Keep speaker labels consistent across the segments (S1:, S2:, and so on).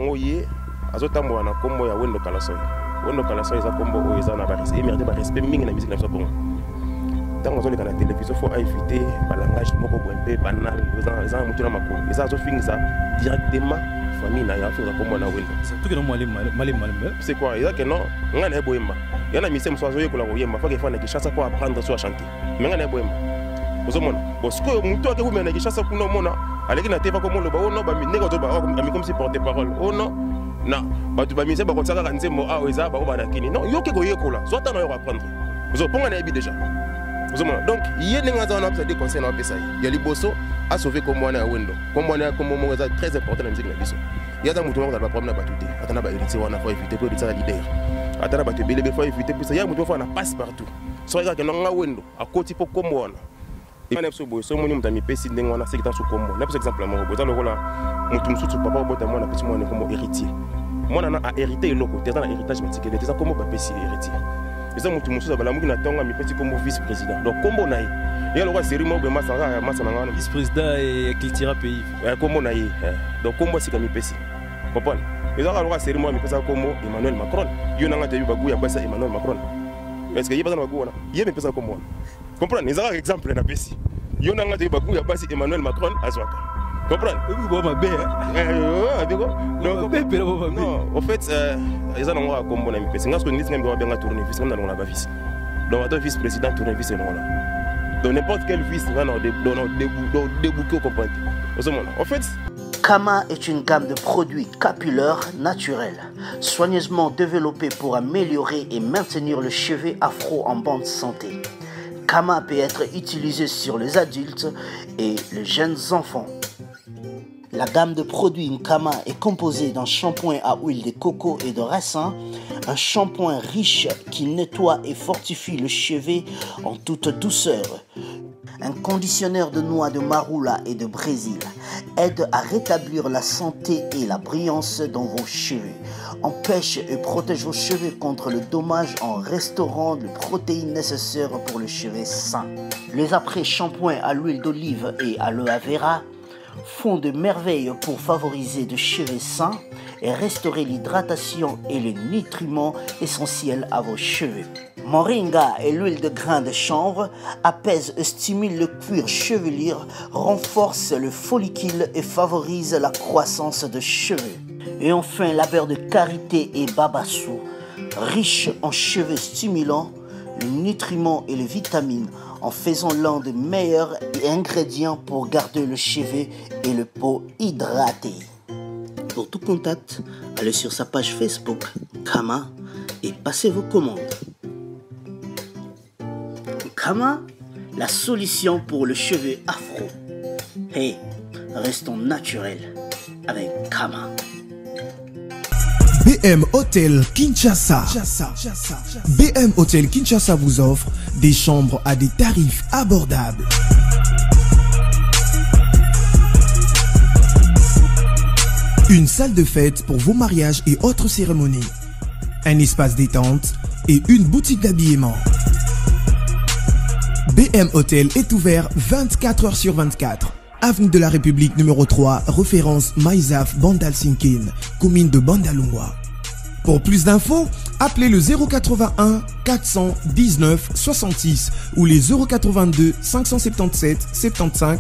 S1: nango ye azotambola na kombo ya Wendo Kalasoy. Wendo Kalasoy eza kombo oyo eza na ba respect mingi na musique na biso bongo. Tant que la télévision, il faut éviter le langage banal, les gens qui ont les gens directement famille na ya faire comme on a wendo.
S2: Tout que non mal.
S1: C'est quoi? Il y a que non, on a bohema. Il y a la mission soit zoé ko la bohema, faut que faut na chasse pour apprendre sur chanter. Mais on a bohema. Vous mona. Parce que muto que vous mena ki chasse pour no mona, avec na teva comme le ba no ba mi nego to ba comme si porter parole. Oh non. Non, ba tu ba mi se ba ko tsaka kanze mo a oza ba ba na kini. Non, yo ke go yekola. Soit na yo apprendre. Vous ponga na ebi déjà. Donc, il y a des conseils dans le pays. Il y a les bossos à sauver comme moi à Wendo. Comme moi, c'est très important dans la musique. Il y a des gens qui ont problème à battre. Attends, il faut éviter pour être leader. Attends, il faut éviter pour ça. Il y a des gens qui passe partout. Soit il y a des gens qui ont Wendo à côté pour comme moi. Il y a des gens qui ont des gens qui ont des exemple, moi, comme héritier. Moi, j'ai hérité le côté dans l'héritage particulier. C'est comme héritier. Les gens qui ont comme vice-président. Donc, comme on a eu, il y a le roi Sérimo
S2: vice-président et Kiltira pays.
S1: Comme on a eu. Donc, comme c'est comme Pessi. Comprenez? Les gens qui ont le roi Sérimo comme Emmanuel Macron. Il y a eu Bagou, il y a Emmanuel Macron. Est-ce qu'il y a pas Bagou? Il y a un comme moi. Comprenez? Les gens exemple na Pessi. Il y a eu Bagou, il y a Emmanuel Macron à Zouaka. Comprenez? Non, en fait, les gens ont comme mon ami. C'est parce que nous avons bien tourné vice, nous avons la vice. Donc, notre vice-président tourne vice et non là. Donc, n'importe quel vice, nous avons des bouquets au compagnie. En fait,
S3: Kama est une gamme de produits capillaires naturels, soigneusement développés pour améliorer et maintenir le cheveu afro en bonne santé. Kama peut être utilisé sur les adultes et les jeunes enfants. La gamme de produits Nkama est composée d'un shampoing à huile de coco et de raisin, un shampoing riche qui nettoie et fortifie le cheveu en toute douceur, un conditionneur de noix de marula et de brésil aide à rétablir la santé et la brillance dans vos cheveux, empêche et protège vos cheveux contre le dommage en restaurant les protéines nécessaires pour le cheveu sain. Les après-shampoings à l'huile d'olive et à l'aloe vera font de merveilles pour favoriser de cheveux sains et restaurer l'hydratation et les nutriments essentiels à vos cheveux. Moringa et l'huile de grain de chanvre apaisent et stimulent le cuir chevelu, renforcent le follicule et favorisent la croissance de cheveux. Et enfin, la beurre de karité et babassou, riche en cheveux stimulants, les nutriments et les vitamines, en faisant l'un des meilleurs ingrédients pour garder le cheveu et le peau hydraté. Pour tout contact, allez sur sa page Facebook Kama et passez vos commandes. Kama, la solution pour le cheveu afro. Hey, restons naturels avec Kama.
S4: BM Hotel Kinshasa. BM Hotel Kinshasa vous offre des chambres à des tarifs abordables. Une salle de fête pour vos mariages et autres cérémonies. Un espace détente et une boutique d'habillement. BM Hotel est ouvert 24 heures sur 24. Avenue de la République numéro 3, référence Maïzaf Bandal-Sinkin, commune de Bandalungwa. Pour plus d'infos, appelez le 081 419 66 ou les 082 577 75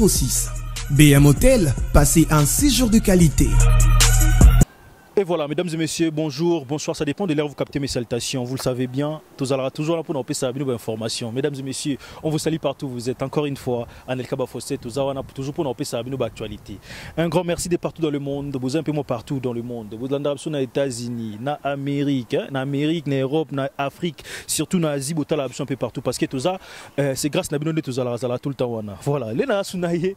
S4: 06. BM Hotel, passez un séjour de qualité.
S2: Et voilà, mesdames et messieurs, bonjour, bonsoir, ça dépend de l'heure où vous captez mes salutations. Vous le savez bien, tous allez toujours là pour nous passer une information. Mesdames et messieurs, on vous salue partout, vous êtes encore une fois en El Kaba Fossé, toujours pour nous passer une actualité. Un grand merci de partout dans le monde, vous êtes un peu moins partout dans le monde. Vous êtes dans les États-Unis, en Amérique, en Europe, en Afrique, surtout en Asie, vous êtes un peu partout parce que tout ça, c'est grâce à nous tout le temps. Voilà, les Nasunaye,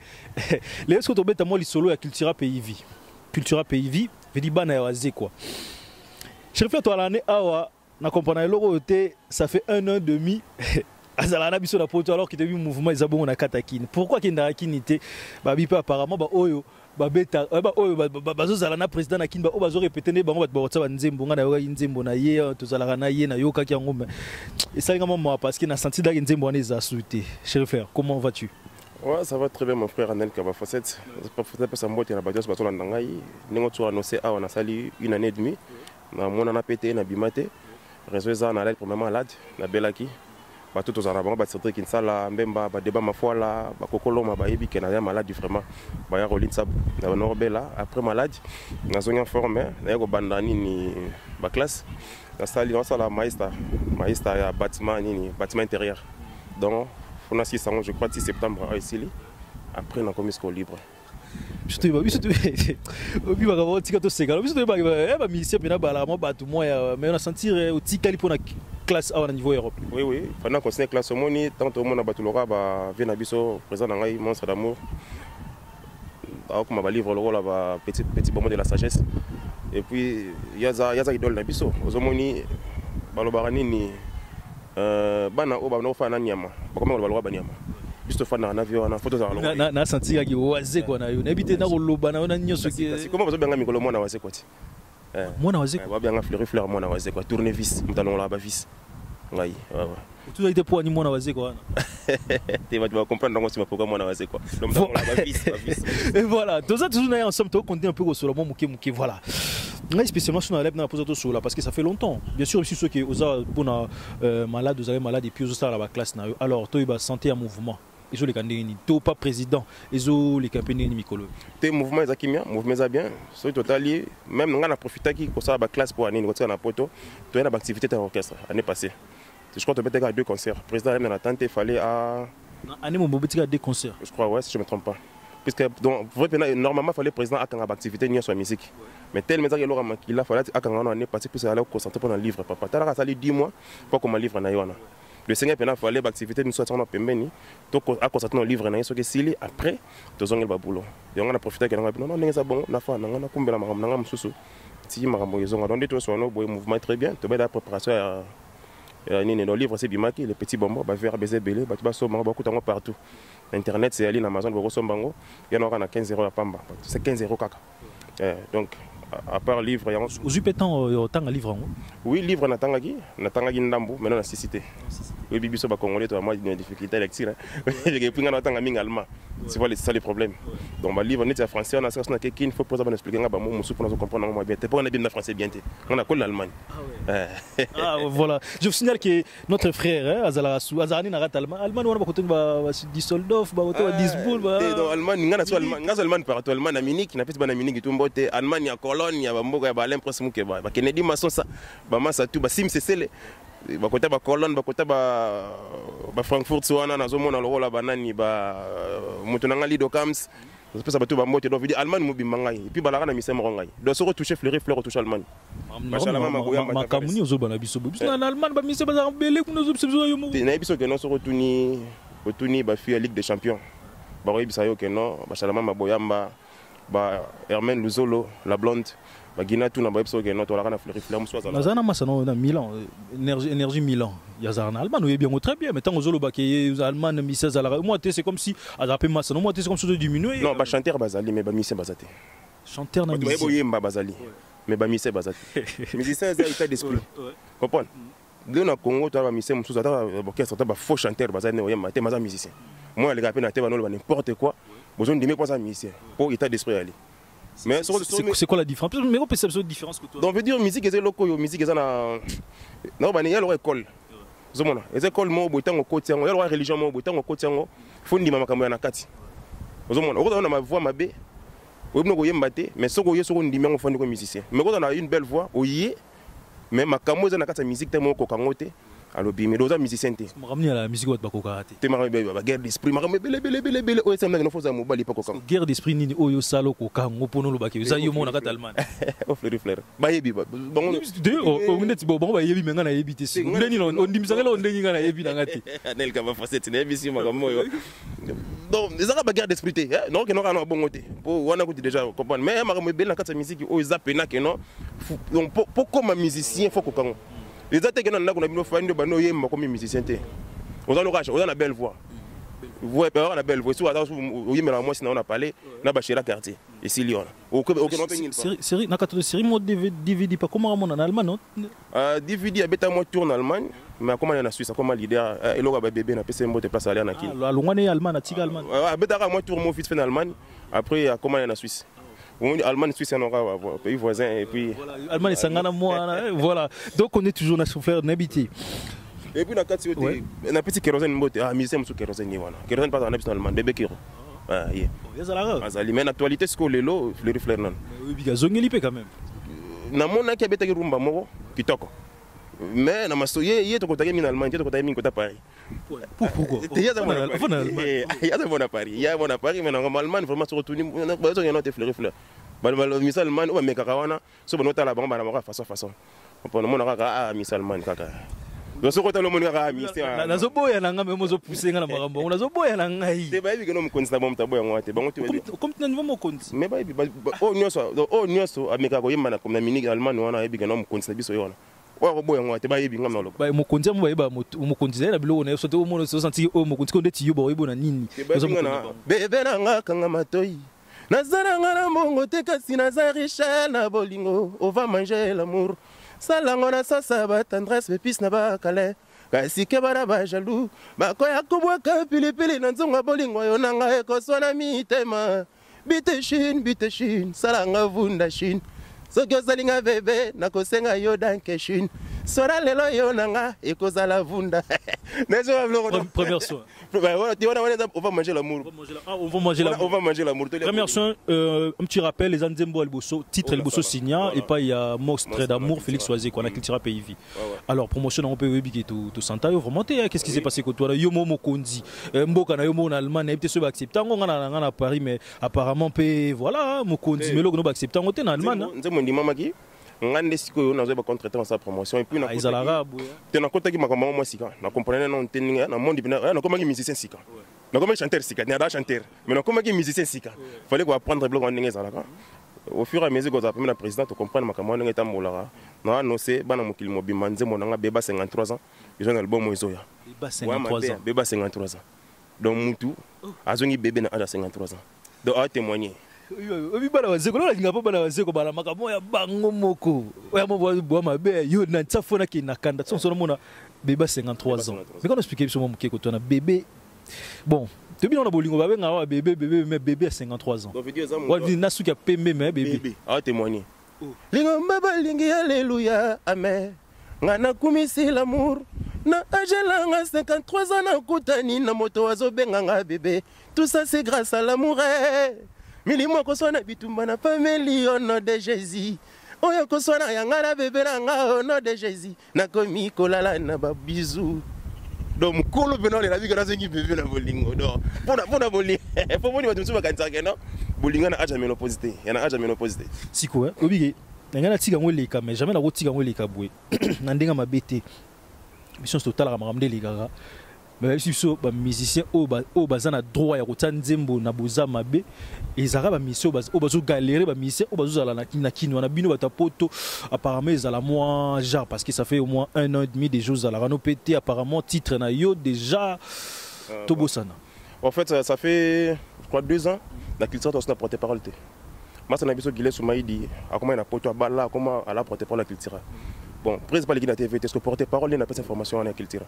S2: les autres bêtes à moi, les solos à Cultura Pays Vie. Cultura Pays Vie. Je dis quoi. Je refais toi l'année awa na comprendre le ça fait 1 an et demi azalana biso na poto alors qu'il y a eu mouvement izabongo na katakine. Pourquoi qu'il n'a kinité ba bipa apparemment ba oyo ba beta ba oyo ba zozalana président na kinba o bazo répéter ne bango ba botsa ba nzembo nga na yoka nzembo na ye tozalaka na ye na yoka ki yango et ça ngama moi parce qu'il n'a senti da nzembo na za souté. Je refais comment vas-tu?
S1: Ouais, ça va très bien mon frère Anel Kabafosset. Peut-être que ça m'a été la bataille sur la Nangaï. Nous avons annoncé on a sali 1 année et demie. Mon a pété, na bimate. Réseau ça na l'aide pour maman malade, na belaki. Ba tout aux arabes, ba sortir Kinsala, Mbemba, ba débat ma foi là, ba kokolo ma ba yebi Canadien malade vraiment. Ba ya Rolin Sab, na Norbela après malade. Na zone formé, na yako bandani ni ba classe. Na sali on sala maïsta ya bâtiment ni bâtiment intérieur. Donc on a 6 ans, je crois 6 septembre à ici. Après on a commis ce libre.
S2: Biso obi bakaba tika to sekala biso ba ba ministère pena bala mo batu moya mais on a sentir au tikali pour la classe à niveau Europe.
S1: Oui, pendant qu'on s'est classe moni tant au monde batu lora ba vient biso président ngai monstre d'amour. Alors comme ba livre le rôle ba petit moment de la sagesse. Et puis yaza idole na biso. Ozomoni balobarani ni bana o ba no fa na nyama. Ba comme ba lora ba nyama. Juste fan na avion na photo za lora.
S2: Na sentir ki waze ko na yo. Na bité na ko loba na ona nyoso ki.
S1: C'est comment bazo benga mikolo mona waze ko ti.
S2: Mona waze ko.
S1: Ba benga fleur mona waze ko tournevis, mutano la ba vis. Ngai.
S2: Tu as été pour ni mona waze ko.
S1: Tu vas comprendre donc si ma programme mona waze ko. Donc la ba vis.
S2: Et voilà, tous ça toujours ensemble to compter un peu sur le mot muke voilà. Moi spécialement sur la lèvre na poser tout sur là parce que ça fait longtemps. Bien sûr aussi ceux qui osa pour malade, vous avez malade et puis vous ça la classe na. Alors toi il va santé en mouvement. Ils ont les candidats, tu pas président, ils ont les campagnes Mikolo.
S1: Tes mouvements Zakimia, mouvement bien, c'est total même on a profité qui pour ça la classe pour année on a poto, tu as une activité dans l'orchestre l'année passée. Je crois que tu as 2 concerts. Le président a attente il fallait à
S2: année mon bobetika 2 concerts.
S1: Je crois ouais si je me trompe pas. Puisque donc normalement il fallait président à quand activité ni sur la musique. Mais tellement ça il a fallu à quand on année passée pour ça aller concentrer pendant le livre papa. Tu as ça 10 mois pour comme livre na yona. Le Seigneur il fallait l'activité nous soit on a pembeni donc à concentrer dans le livre na so que sili après deux ans il va boulot et on a profité que non non ça bon na fa na kumbela makambo na mususu ti makambo ils ont donc des choses no mouvement très bien to la préparation ni dans livre c'est bimaki les petits bonbons ba vers baiser belé ba tu ba so beaucoup tango partout internet c'est ali na Amazon ba so bango il y en a 15 € à pamba c'est 15 € kaka donc à part livre
S2: aux pétant tant livre
S1: oui livre na tangaki ndambu maintenant na cité oui bibiso ba congolais toi moi une difficulté à lecture j'ai pris na tanga mingi allemand c'est voilà ça les problèmes donc ba livre net français on a ça na quelqu'un faut poser expliquer nga ba mo musu pour nous comprendre moi bien t'es pas on a bien français bien on a quoi l'Allemagne
S2: ah voilà je vous signale que notre frère Azalarasu Azarani na allemand on va côté ba Düsseldorf ba côté Duisburg ba
S1: Allemagne nga na Allemagne partout Allemagne na Munich na petit ba na Munich tout mbote Allemagne ya Cologne ya mboka ba l'impression que ba Kennedy mason ça ba masa tout ba sim c'est ba côté ba Cologne ba côté ba Frankfurt soana na zomona lo la banani ba mutu nanga lido kams c'est ça ba tout ba mbote donc Allemagne mobimba ngai et puis ba la na misema ngai donc se retoucher fleurir fleur retoucher Allemagne
S2: machallah ma kamuni ozoba na biso biso na Allemagne ba misema za belé kuna zo biso yo mo
S1: na biso que non se retuni ba fi Ligue des Champions ba robisa yo que non machallah ma boyamba ba Hermène Luzolo la blonde ba gina tout na ba biso que non to la na fleurir fleur muso
S2: za na masano na Milan énergie Milan ya za na Allemagne oui bien très bien mais tant ozolo ba que Allemagne miseza za la moi c'est comme si azapé masano moi c'est comme si de diminuer
S1: non ba chanteur bazali mais ba misé bazate
S2: chanteur na
S1: misé boyemba bazali mais ba misé bazate musicien za état d'esprit comprendre de na Congo to ba misé muso za orchestre ta ba faux chanteur bazali ne oyemba te maza musicien moi les gars pe na te ba no ba n'importe quoi besoin de pas ça musicien pour état d'esprit aller mais
S2: c'est quoi la différence mais on peut savoir la différence que toi
S1: donc veut dire musique est loko yo musique est na non ba ne ya lo école zomona école mo botango kotiango ya lo religion mo botango kotiango fundi mama kambo ya na kati zomona o na ma voix mabe o bino ko yemba te mais soko yeso ko ndimi ngo fundi ko musicien mais ko na une belle voix o yé mais makambo za na kati musique te mo ko kangote alors bien mais doza musicien te
S2: ramener à la musique wat bakoka te
S1: te mara ba guerre d'esprit mara bele o ça na foza mo bali pa ko kan
S2: guerre d'esprit nini oyo salo ko kan ngo pono lo baki za yo mo na kata Allemagne
S1: o fleur ba yebi ba
S2: bon o ngeti bo ba yebi menga na yebi te si ndeni no ndimisa ngelo ndeni nga na yebi na ngati
S1: nel ka ba facette na yebi si makambo yo donc ezaka ba guerre d'esprit te non que non kana bongo te po wana ko déjà comprendre mais mara mo bele na kata musique o zapena que non donc pour comme musicien faut ko kan les attaques que nous avons fait, nous avons comme musicien. On a l'orage, on a la belle voix. Vous avez la belle voix. Si vous avez parlé, on a bâché quartier. Ici, Lyon.
S2: Série, na série mode DVD pas comment on en Allemagne non?
S1: DVD a bêta moi tourne en Allemagne. mais comment il y a en Suisse, comment leader, et là, bébé, on a passé un mot de place à aller en Akil.
S2: L'Allemagne est Allemagne, Tiga Allemagne.
S1: Ah, moi, tour mon fils fait en Allemagne, après, comment il y a en Suisse. Allemagne, Suisse, on aura pays voisin, et puis.
S2: Allemagne, c'est un moi, voilà. Donc, on est toujours dans son frère n'habité.
S1: Et puis, on a petit kérosène, ah, misé, monsieur kérosène, kérosène, pas en Allemagne, bébé kéro. Ah, yeah. Mais l'actualité, c'est que les lots, fleury fleur, non.
S2: Oui, il y a zongeli quand même.
S1: Na mona ki abeta ki rumba moko kitoko. Mais na masoye ye to kotaki min Allemagne, to kotaki min kota Paris.
S2: Pourquoi?
S1: Il y a des bons à Paris. Il y a des bons à Paris, mais normalement, vraiment, se retourner. Il y a des fleurs. Misalman, ou mais Kakawana, ce bon hôtel à la bombe à la mort façon. On peut le Misalman Kaka. Donc, ce côté, le monde a mis.
S2: La zobo est un peu poussé dans la marambo. On a zobo est un peu.
S1: C'est pas évident que nous connaissons ta boîte.
S2: Comme tu n'as pas compte.
S1: Mais pas oh, nous, à Mekako, il m'a comme la mini allemande, on a ébi que nous connaissons bien. Ouais, boy, on a été baillé bien.
S2: Bah, mon compte, moi, mon compte, la bilo, on est surtout au monde, se sentir au mon compte, qu'on est yo, bon, nini.
S1: Bébé, nanga, kangamatoi. Nazaranga na mongo te kasi nazarisha na bolingo. On va manger l'amour. Salango na sasa tendresse pépisse na ba kale. Kasi ke bara ba jaloux. Ba koya kubwaka pilipili na nzonga bolingo yo nanga ekoswana mitema. Bite shin, salanga vunda shin. Soki ozalinga bebe nakosenga yo danke shin. Sora lelo yo nanga ekozala vunda.
S2: Première soin.
S1: On va manger l'amour.
S2: On va manger l'amour.
S1: On va manger l'amour.
S2: Première soin, un petit rappel, les Anzembo Elboso, titre Elboso Signa, et pas il y a Monstre d'amour, Félix Soisé, qu'on a culturé pays vie. Alors, promotion on peut webbi tout santa, vraiment, qu'est-ce qui s'est passé que toi, Yomo Mokondi, Mboka na Yomo en Allemagne, et peut-être accepté, on a à Paris, mais apparemment, voilà, Mokondi, mais l'on accepté, on est en Allemagne.
S1: ngande siko na zoba contracter sa promotion et puis na te na kota ki makamba mo sika na comprendre na nteninga na monde bina na komaki musicien sika na komaki chanteur sika na da chanteur mais na komaki musicien sika fallait ko apprendre bloc ndenge za laka au fur et à mesure que za premier président to comprendre makamba ndenge tambola na annoncer bana mokili mobimba nzembo nanga beba 53 ans ils ont album mozoya
S2: beba 53 ans
S1: beba 53 ans donc mutu azongi bébé na âge 53 ans donc à témoigner.
S2: Oui, bana wazeko la ngapa bana wazeko bana makamo ya bango moko oya mo boa mabe yo na tsafona ki nakanda sonso mona bébé 53 ans mais quand on explique sur mon keko to na bébé bon tu bien on a bolingo babe nga bébé mais bébé à 53 ans wa di nasu ki pembe mais bébé
S1: a témoigner lingomba balingi alléluia amen ngana kumisi l'amour na ajelanga 53 ans na kutani na moto azobenga nga bébé tout ça c'est grâce à l'amour. Milimo koswana bitumba na famille au nom de Jésus. Oyo koswana yanga na bébé nanga au nom de Jésus. Nakomi kolala na ba bisou. Donc mukolo beno le la vie grâce ngi bébé na bolingo. Donc pona bolingo. Faut moni batumsu bakanza ke no. Bolingo na aja ménopausité. Yana aja ménopausité.
S2: Siko obige. Nanga na tika ngoleka mais jamais na ko tika ngoleka bwe. Na ndenga mabete. Mission totale ra maramde ligara. Mais si so ba musicien o bazana droit ya kotanzembo na boza mabe ezara ba mission o bazo galérer ba musicien o bazo zala na kino na bino batapoto apparemment ezala moins genre parce que ça fait au moins 1 an et demi des jours à la rano pété apparemment titre na yo déjà tobosana.
S1: En fait ça fait je crois 2 ans la culture on a porté parole té. Moi ça na biso Guilé Soumaïdi a comment na poto bala comment à la porter parole la culture. Bon, principal qui na TV est-ce que porter parole n'a pas cette information en culture.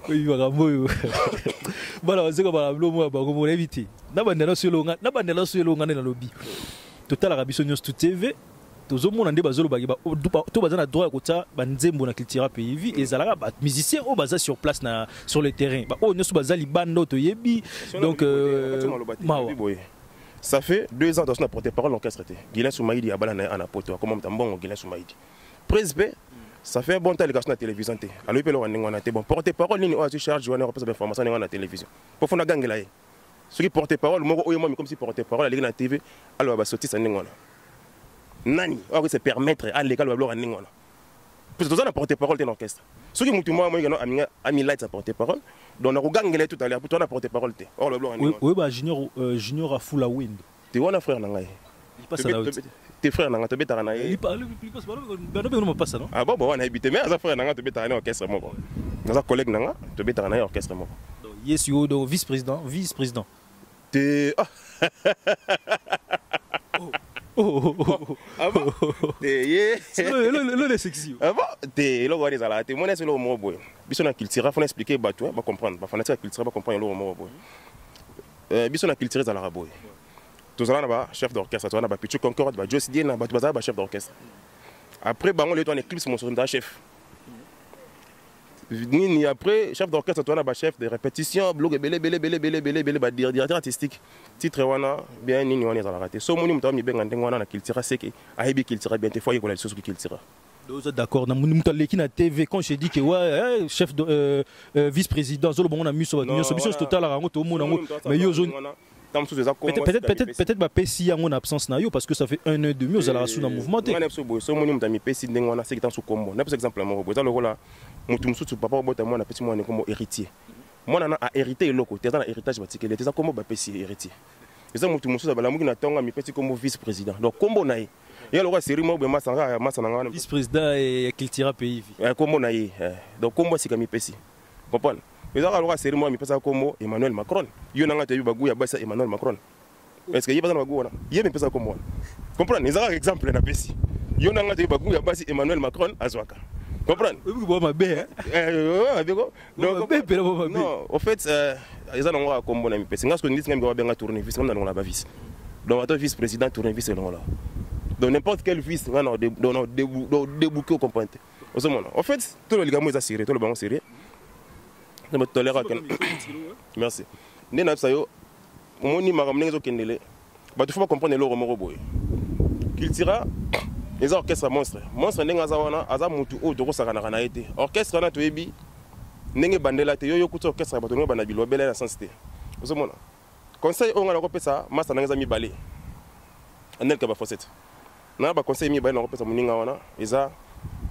S2: Oui, voilà, c'est comme la blomo à Bagomo éviter. N'abandonnez sur l'onga na lobby. Total Arabie Saoudite tout TV. Tous au monde en débat zolo bagiba. Tout bazana droit kota banzembo na culture pays vie et zalaka ba musicien au baza sur place na sur le terrain. Ba o nyoso bazali bando to yebi. Donc
S1: ça fait 2 ans dans son porte-parole l'orchestre. Guilin Soumaïdi a balana ana poto comme tambon Guilin Soumaïdi. Président ça fait un bon temps les gars sur la télévision. Alors il peut le rendre bon porte-parole ni on charge journée on passe d'information dans la télévision. Pour faire gang là. Ceux qui porte-parole moi comme si porte-parole aller na TV alors va sortir ça ngona. Nani on se permettre à l'égal va rendre ngona. Parce que ça na porte-parole de l'orchestre. Ceux qui mutu moi ami light ça porte-parole donc on gang là tout à l'heure pour toi na porte-parole té. Or le blanc ngona.
S2: Oui bah junior à full wind.
S1: Tu vois na frère nanga.
S2: Il passe à la haute.
S1: Tes frères n'ont pas été
S2: il parle plus pas ça non.
S1: Ah bon on a habité mais frères n'ont pas été orchestre moi. Nos collègues n'ont pas été orchestre moi.
S2: Yes you do vice-président.
S1: T'es Ah bon?
S2: Le sexy.
S1: Ah bon? T'es là, on est à la tête. Moi, c'est le mot boy. Bisson a culture, faut expliquer, bah tu vas comprendre. Bah fanatique à culture, va comprendre le mot boy. Bisson a culture à la boy. Tous en a chef d'orchestre, tu en as Pichu Concorde, bah Joe Sidien, bah tu vas chef d'orchestre. Après, bah on les donne éclipse mon son chef. Ni après chef d'orchestre, tu en as chef de répétition, blog belé bah directeur artistique. Titre wana bien ni on est à la raté. So moni mutam mi benga ndengwana na culture seki, ahibi culture bien te foyer ko la chose qui culture.
S2: Vous êtes d'accord? Na TV, quand j'ai dit que ouais, chef de vice-président, on a mis sur la mission totale à Rango, mais peut-être ma PSI en absence parce que ça fait 1 an et demi aux alarmes dans le mouvement. Héritier. Moi, on a hérité le côté, on a héritage particulier. C'est ça comme héritier. Et ça, moi, tout le monde a comme vice-président. Donc, comme on a il y a le roi série vice-président et qu'il tira pays. Comme on a donc, comme c'est comme PC. Comprends? Mais ça, le roi série moi, comme Emmanuel Macron. Il y a un Emmanuel Macron. Est-ce qu'il y a pas de bagou? Il y a un comme moi. Comprends? Il y a un exemple dans PC. Il y a un Emmanuel Macron à Zouaka. Comprends? Non, en fait, ils ont un combo dans PC. Parce que nous avons bien tourné vice, on a vice. Donc, vice-président tourne vice là. Donc, n'importe quel vice, on a débouqué au component. En fait, tout le ligament est assuré, tout le ballon serré. Merci. Nous avons il faut comprendre le romo. Qu'il tira. Les orchestres monstres. Monstre n'est pas un mutu ou de Rosarana été. Orchestre na toyebi. N'est bandela te yo kuto orchestre bato ngaba na bilo bela na sensité. Vous savez conseil on a repé ça, massa na ngami balé. Anel ka ba fosette. Na ba conseil mi balé na repé ça muninga wana. Eza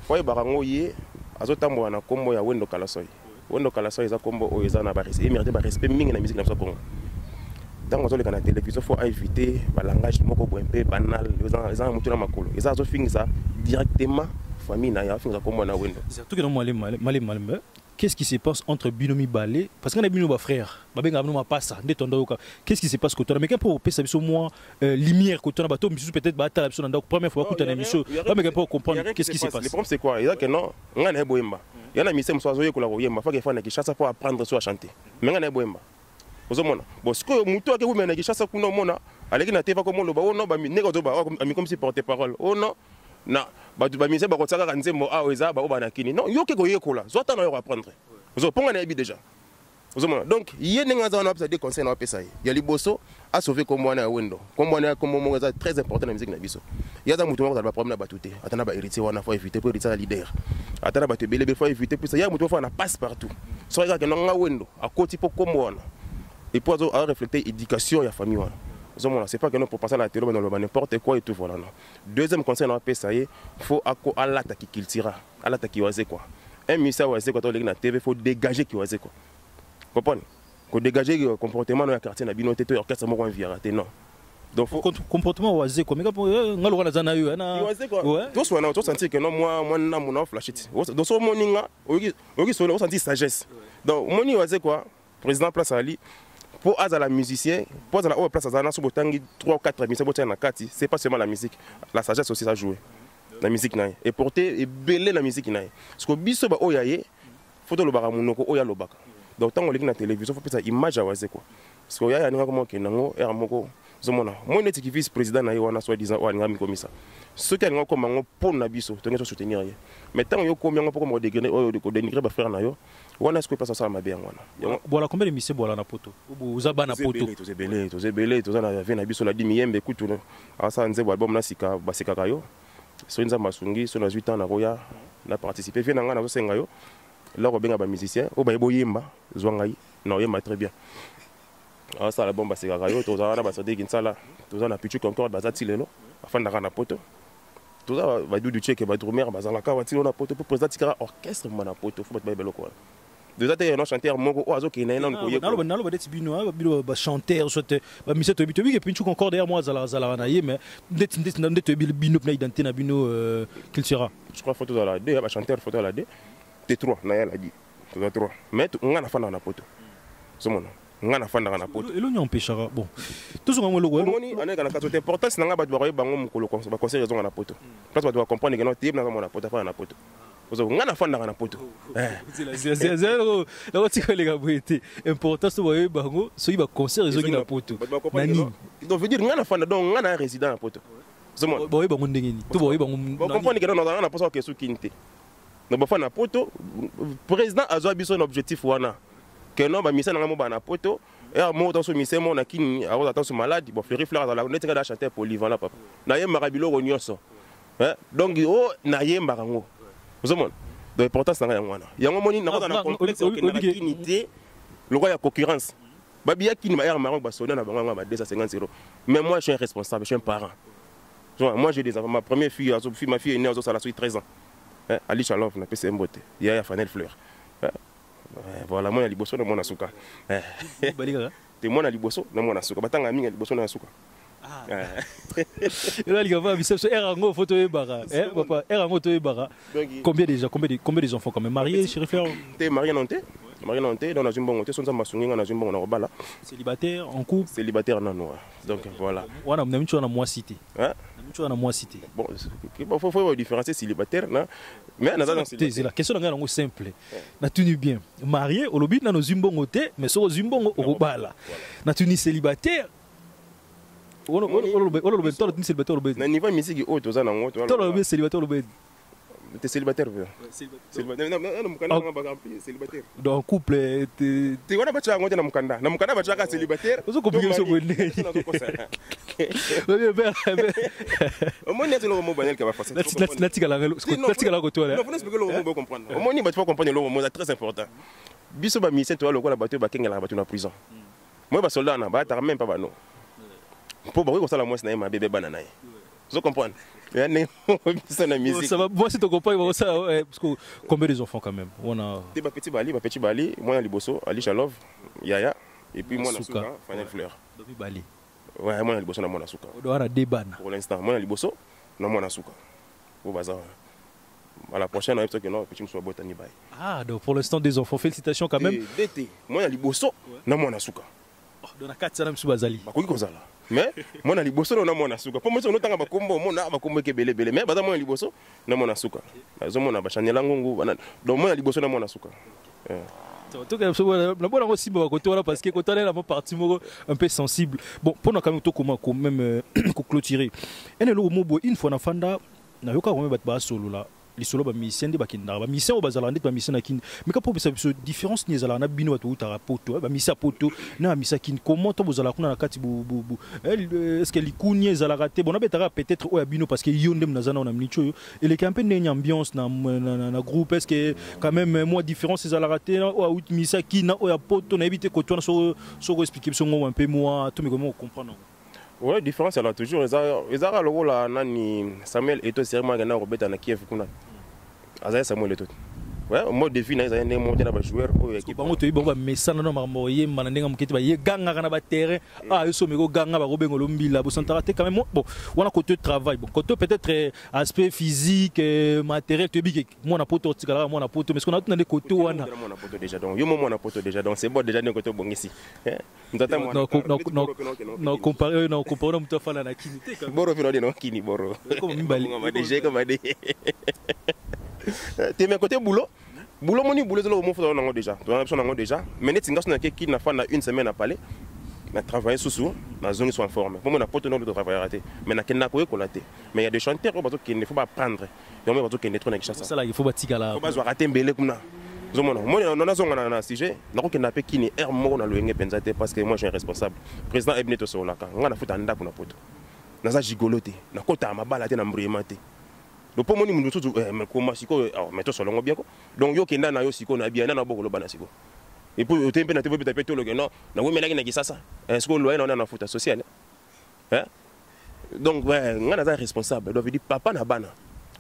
S2: foye barango ye azotambo na kombo ya Wendo Kalasoy. Wendo Kalasoy eza kombo o eza na ba respect, mérite ba respect mingi na musique na Congo. Dans la télévision, il faut éviter le langage banal, les gens directement famille. Qu'est-ce qui se passe entre Binomi Balé? Parce qu'on a Binomi frère, qu'est-ce qui se passe quand on a mais pour moi lumière quand on a bateau peut-être battre la première fois qu'on a émission mais pour comprendre qu'est-ce qui se passe. Le problème c'est quoi? Il y a que non, on a boyemba. Il y a mission soit zoé ko la boyemba, faut qu'il faut que chasse pour apprendre soit chanter. Mais on a boyemba. Bon, ce que muto ke wumena ki chassa kuna mona aleki na teva ko molo ba ono ba mi nego zo ba ami comme si porte parole oh non na ba du ba mi se ba ko tsaka nzembo a oza ba obana kini non yo ke ko yekola zo ta na yo apprendre zo ponga na ebi déjà donc yé nenga za na pesa des conseils na pesa ya liboso a sauver comme moi na Wendo comme moi na comme mo za très important na musique na biso ya za muto ba problème na batute atana ba héritier wana faut éviter pour héritier leader atana ba te belebe faut éviter pour ça ya muto faut na passe partout so ya ke na Wendo a koti po comme wana. Et pour refléter l'éducation de la famille. C'est pas que nous pour passer à la télé, n'importe quoi et tout. Voilà. Deuxième conseil, il faut attaquer qu'il tira. Attaquer quoi. Un ministère quoi dans la TV, il faut dégager qui quoi. Comprenez? Il faut dégager le comportement dans le quartier, dans le tété, orchestre, moi, on vient rater. Non. Donc, comportement oisé quoi. Mais quand on a le zana eu, tous on a senti que non, moi, mon flash it. Donc, ce morning, on senti sagesse. Donc, mon oisé quoi. Président Place Ali. Pour la musicien, pour la place à Zana, 3 ou 4 musiciens, c'est pas seulement la musique, la sagesse aussi ça joue. La musique et porter et bêler la musique parce que biso ba oyaye, photo le baramunoko oya le baka. Donc tant on lit na télévision, faut faire image à waze quoi. Parce que oya ni comment que nango era moko zomona. Moi net qui vice président na wana soit disant wa ngami comme ça. Ce qui est comme ngo pour na biso, to ngeso soutenir ye. Mais tant yo combien ngo pour mo dénigrer ba frère na yo. On a ce que passe ça ma bien wana. Voilà combien de missions voilà na poto. Vous avez na poto. Tous belé, tous na vie na biso la 10 miembe écoute no. Asa nze album na sika basika kayo. So nza masungi so na 8 ans na roya na participer vie na nga na zo senga yo. Là ko benga ba musicien, o ba yebo yemba zwangai. Non yemba très bien. Asa album basika kayo, tous na ba sade kinsala, tous na Pichu Concorde bazati lelo afin na na poto. Tout ça va du check va dormir bazala ka watilo na poto pour présenter orchestre na poto faut pas belo quoi. Déjà t'es un chanteur mongo oazo qui n'est non koye nalo ba deti bino ba chanteur soit ba mise to bito et puis tu concorde derrière moi zala na ye mais deti bino na identité na bino qu'il sera je crois photo dans la deux ba chanteur photo la deux T3 na ya la dit T3 mais on a fa na poto ce moment
S1: nga na fanda na poto
S2: et l'on empêchera bon tout ce qu'on logo
S1: moni ane kana kato importance nga ba doit bango mukolo ba conseil raison na poto place ba doit comprendre que non tib na na poto fa na poto ozo nga na fanda na poto
S2: c'est zéro la tika les gars été importance to ba bango so ba conseil raison na poto nani
S1: donc veut dire nga na fanda donc nga na résident na poto zomo
S2: ba bango ndengeni to ba bango
S1: comprendre que non na posa ke sukinte no ba fa na poto président azo biso un objectif wana que non ba misa na mo ba na poto et moi dans ce misa mo na kini a attend ce malade bon fleurir fleur dans la net ka chanter polyvalent papa na ye marabilo ko nyonso donc o na ye marango vous avez l'importance na ngwana yango moni na ko na complexe na kini te le roi ya concurrence babi ya kini ma ya marango ba sona na bango ba 250 €. Mais moi je suis un responsable, je suis un parent. Moi j'ai des enfants, ma première fille ma fille est née à la suite 13 ans. Ali Chalov na pese mbote ya ya Fanel Fleur. Voilà, moi, je suis liboso na mona suka. Te mona liboso na mona suka. Batanga minga liboso na suka.
S2: Là, les gars, biceps erango photo e bara. Papa, erango to e bara. Combien des enfants quand même mariés, chéri frère?
S1: T'es marié non t'es? Marié non t'es dans la jumbo t'es sonza masunga na jumbo na robala.
S2: Célibataire en couple?
S1: Célibataire non non. Donc voilà.
S2: Wana mna mtu na moi cité. Tu as moi cité.
S1: Bon, il faut différencier célibataire là. Mais
S2: c'est la question est simple. Na tenu bien. Marié au lobby na no zumbongo te, mais so zumbongo au robala. Na tenu célibataire. On le toi le célibataire le
S1: na niveau musique auto za na ngoto.
S2: Toi le célibataire le
S1: t'es célibataire célibataire non mukanda nga ba célibataire
S2: dans couple
S1: t'es wana ba tshanga na mukanda ba tshaka célibataire
S2: ozo compliquer so bonne
S1: au moins net le mot banel ka ba face
S2: la tika la ko toi là
S1: non faut expliquer le mot comprendre au moins ni ba comprendre le mot c'est très important biso ba mission toi le ko la bateau ba kenga la bateau na prison moi ba soldat na ba ta même pas ba non pour ba ko ça la moi na ma bébé banana vous comprenez? Ça
S2: va, moi c'est ton copain, parce que combien des enfants quand même? On a
S1: des petits Bali, moi à Liboso, Ali Chalov, Yaya, et puis moi à Souka, Fanel Fleur.
S2: Depuis Bali.
S1: Ouais, moi à Liboso, na moi à Souka.
S2: On a des bannes.
S1: Pour l'instant, moi à Liboso, na moi à Souka. Au bazar. À la prochaine, on va que non, petit me soit botani bay.
S2: Ah, donc pour l'instant des enfants, félicitations quand même.
S1: D'été, moi à Liboso, na moi à Souka.
S2: Dans la 4 ça sur Bazali.
S1: Bah comme ça là. Mais moi na liboso na mona suka po moso notanga bakombo mona bakombo ke bele mais baza moi liboso na mona suka bazo mona ba chanela ngungu bana donc moi liboso na mona suka
S2: tout cas la bonne aussi ba côté là parce que côté là la partie un peu sensible bon pour nous quand même clôturer ene lo mobo une fois na fanda na yoka quand même ba solo là les solo ba mission de bakinda ba mission au bazala ndit ba mission na kin mais quand pour ça différence ni ezala na bino watu uta poto ba mission poto na mission kin comment to bozala kuna na kati est-ce que likunie ezala raté bon na betara peut-être o ya bino parce que yonde mnazana na mnicho et les campagnes une ambiance na groupe est-ce que quand même moi différence ezala raté o ya mission kin na o ya poto na éviter ko tona so expliquer son un peu moi tout mais comment comprendre.
S1: Ouais, différence elle a toujours les ara le rôle nani Samuel Eto sérieusement gana Robert na Kiev kuna. Azaya Samuel Eto. Ouais, mode de vie na ezaya ne monter na ba joueur o équipe.
S2: Bango to ibo ba mesana no marmo ye manandenga muketi ba ye ganga kana ba terrain yo so meko ganga ba robengo lombila bo santara te quand même bon wana côté travail bon côté peut-être aspect physique matériel to biki moi na poto tikala moi na poto mais ce qu'on a tout dans les côtés wana
S1: moi na poto déjà donc yo moi na poto déjà donc c'est bon déjà ne côté bongisi ntata moi
S2: non comparer muto fala na kini te quand
S1: boro vino de no kini boro
S2: comme mbali
S1: on va déjà comme des t'es mes côté boulot moni boulot de l'homme faut on déjà on a besoin déjà mais net singa na qui na fa na une semaine à parler na travailler sous na zone sont en forme pour moi na poto non de travailler raté mais na kenna ko ekolaté mais il y a des chanteurs qui ne faut pas prendre donc mais bato qui ne trop na kishasa
S2: ça là il faut batika là
S1: faut pas rater mbele kuna zomona moi on a zonga na sujet na ko kenna pe kini air mo na loenge penzate parce que moi je suis responsable président ebneto solaka ngana futa ndako na poto na za gigoloté na kota mabala te na mbriemate donc pour moi ni mundu tout mais comment siko mais to solongo bien ko donc yo kenda na yo siko na bien na bokolo bana siko et pour au tempe na te peut péter le non na oui mais na kisasa est-ce que loyer na futa social hein donc ouais ngana za responsable doit dire papa na bana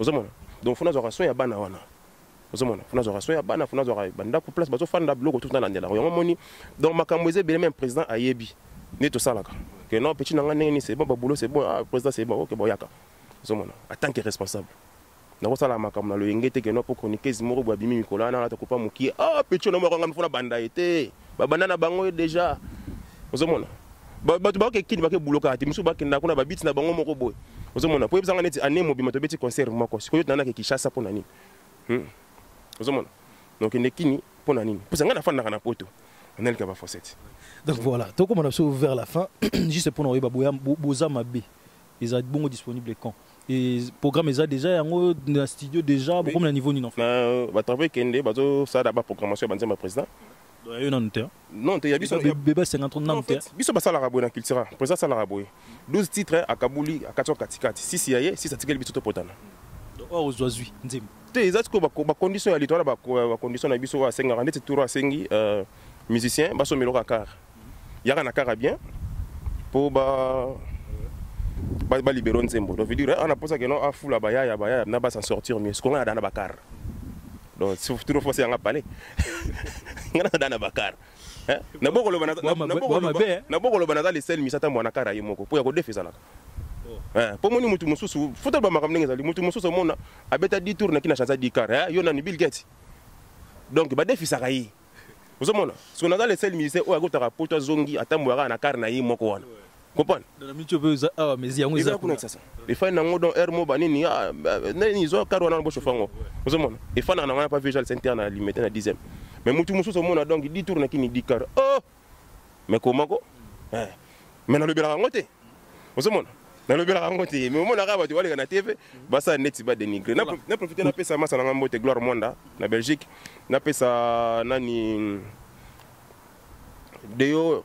S1: ozomona donc funa zo rason ya bana wana ozomona funa zo rason ya bana funa zo banda ku place bazo fanda bloco tout na ndela yo moni donc makambo eze bien même président ayebi ni to salaka que non petit na ngani c'est bon boulot c'est bon président c'est bon OK boyaka ozomona en tant que responsable na kosala makambo na loyenge te ke no pour chroniquer zimoro bwa bimi mikola na ta kopa muki petit no mo ngam funa banda été banana bango déjà ozomona bato bakokini bakebuluka ati mosusu bakenda kuna babiti na bango moko boye ozomona po yebisanga neti ane mobima tobeti concert moko sikoyo tanaka Kinshasa mpona nini ozomona donc ndekini mpona nini mposa ngai nafandaka na poto analika bafosete.
S2: Donc voilà, tant qu'on a vers la fin, juste pour nous, Boza Mabé, ils sont bon disponibles quand. Et le programme est déjà dans le studio déjà, beaucoup de niveau ni non.
S1: Bah travailler kende, bah ça d'abord programmation banzema président.
S2: Il y a un an.
S1: Non, il y a biso
S2: bébé 50 ans.
S1: Biso ba sala rabo na culture, président sala rabo. 12 titres à Kabouli, à 4 katikati. 6 yaye, 6 articles biso to potana.
S2: Oh ozwazui, nzim.
S1: Te ezatiko ba condition ya litwala ba condition na biso wa senga ndetse tour wa sengi musicien baso meloka car. Yaka na car bien pour ba libérer nzembo. Donc veut dire on a posé que non a fou la baya na ba s'en sortir mieux. Ce qu'on a dans la car. Donc si vous trop forcer en parler. Ngana dans la car. Na boko lo banana les sel misata mwana car ayemoko. Pour ya ko defesa na. Pour moi mutu mususu football ba makamnenge zali mutu mususu mona abeta 10 tours na kina chanza 10 car. Yo na ni Bill Gates. Donc ba defisa kai. Vous avez ce qu'on a dans les seuls ministères où il y a des zongi à Tamouara na carne y moko wana. Comprendre? Dans la milieu ah mais il y a un ça. Les fans n'ont dans air mo banini ah ils ont car wana bo chofango. Vous avez les fans n'ont pas visual center na limité na 10e. Mais mutu musu so mona donc 10 tours na kini 10 car. Oh! Mais comment ko? Mais na le bela ngote. Vous avez na le bela ngote mais mona ka ba tu wale na TV ba ça net ba dénigrer. Na profiter na pesa masa na ngote gloire monda na Belgique. Na pesa nani Deo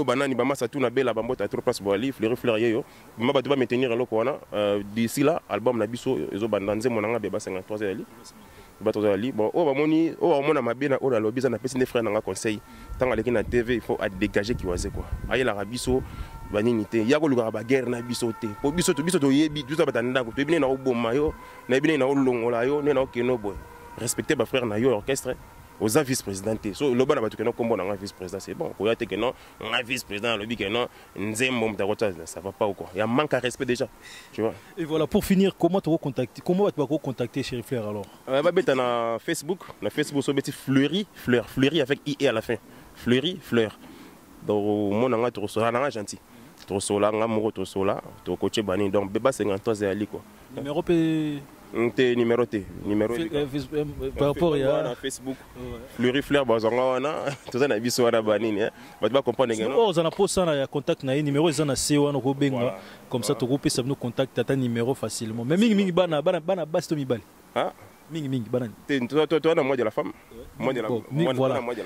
S1: banani bamasa tout na bela bambota trop place boali fleur yeyo ma ba doit maintenir eloko wana d'ici là album na biso ezo bandanze monanga beba 53 ali ba to ali bon o ba moni o mona mabena o la lobiza na pesi ne frère nanga conseil tanga leki na TV il faut à dégager qui waze quoi ayela rabiso banini te ya ko luka ba guerre na biso te po biso to yebi tout ça batanda ko to bine na oboma yo na bine na olongola yo ne na okeno boy respecter ba frère na yo orchestre aux vice-présidents. So le bon abatou que non comme on a un vice-président c'est bon. Quand il y a que non, un vice-président le dit que non, ça va pas ou quoi. Il y a manque à respect déjà. Tu vois.
S2: Et voilà pour finir, comment tu vas contacter? Comment tu vas contacter Chéri Fleur alors?
S1: Bah bête na Facebook so bête Fleury avec i à la fin. Fleury Fleur. Donc mon anga to so na gentil. To so la nga mo to so la, to coacher bani donc beba 53 ali quoi.
S2: Numéro P
S1: numéro
S2: par rapport à
S1: Facebook Fleury Fleur bazanga wana tout ça na biso wana banini ba tu comprendre ngeno
S2: oh za na posa na ya contact na numéro za na C wana ko benga comme ça to grouper ça nous contact ta numéro facilement mais mingi bana basi to mibali mingi bana
S1: toi na moi de la femme moi de la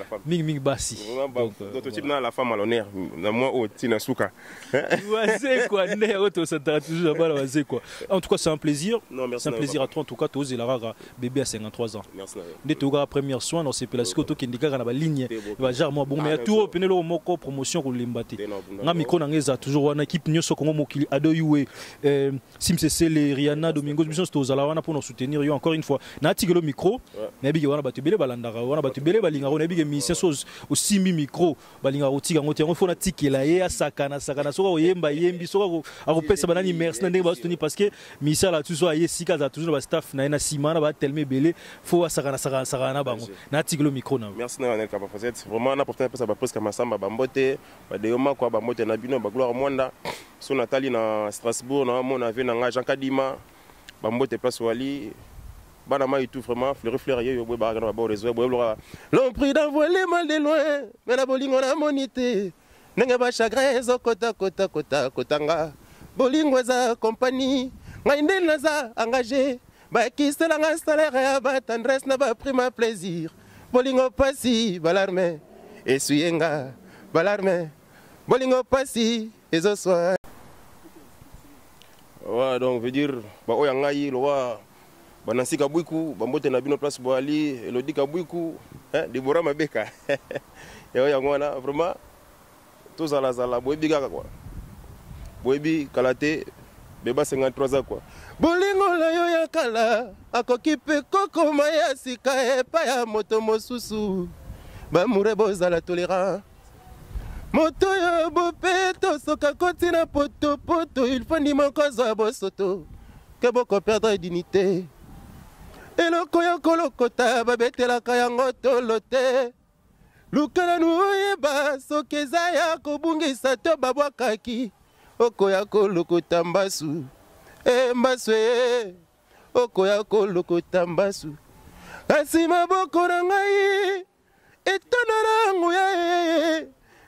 S1: femme
S2: mingi basi
S1: donc tu na la femme à l'honneur na moi au tina suka
S2: c'est quoi né auto ça toujours bana c'est quoi en tout cas c'est un plaisir c'est un plaisir à toi en tout cas toi la rara bébé à 53 ans
S1: merci
S2: dès tu auras première soin dans ces places que to kindika na ba ligne va genre moi bon mais tout penelo moko promotion ko limbate na miko na ngeza toujours wana équipe nyoso kongo mokili ado yuwe simcc les Rihanna Domingos mission to zala wana pour nous soutenir yo encore une fois na tigelo micro na bigi wana batubele balandaka wana batubele balinga wana bigi mission so aussi mi micro balinga otiga ngote ngo fona tikela ye asakana soka oyemba yembi soka akopesa banani merci na ndenge ba soutenir parce que mission la toujours aye sika za toujours ba staff na simana ba tellement belé faut asakana bango na tigelo micro na
S1: merci na Kaba Fazet vraiment na porter pesa ba presque masamba ba mbote ba deyoma kwa ba mbote na bino ba gloire mwanda so Nathalie na Strasbourg na mon avé na Jean Kadima ba mbote place wali bana mai tout vraiment Fleury yo boy ba ba réseau boy l'on prie d'envoler mal de loin mais la bolingo na monité nenga ba chagrin zo kota nga bolingo za compagnie ngai ndela za engagé ba kisela nga salaire ba tendresse na ba prima plaisir bolingo pasi balarme esuyenga balarme bolingo pasi ezo soir ouais donc veut dire ba oyanga yi lo wa banansi kabwiku bambote na bino place boali elodi kabwiku Deborah Mabeka yo yangona vraiment tous à la boebi kaka quoi boebi kalate beba 53 ans quoi bolingo la yo ya kala akoki pe koko maya sika epa ya moto mosusu bamure bozala tolérant moto yo bopeto soka koti na poto il faut ni mokozo bosoto que boko perdre dignité eloko ya kolokota babetelaka yango tolo te lukala nuyeba soki eza ya kobungisa to babwakaki okoya kolokota mbasu mbasu okoya kolokota mbasu kasi maboko na ngai etona na nguya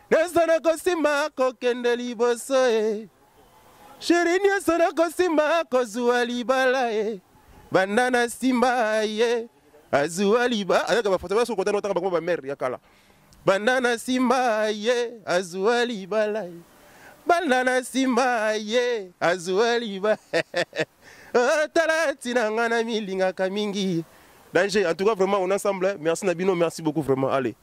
S1: nasana kosimba kokende liboso sheri nyonso nakosimba kozwa libala banda na simba azwa libala ayaka bafota baso kotana otanga bango bamere ya kala banda na simba azwa libala banda na simba azwa libala tala tina nga na milingaka mingi danger en tout cas vraiment on ensemble merci Nabino merci beaucoup vraiment allez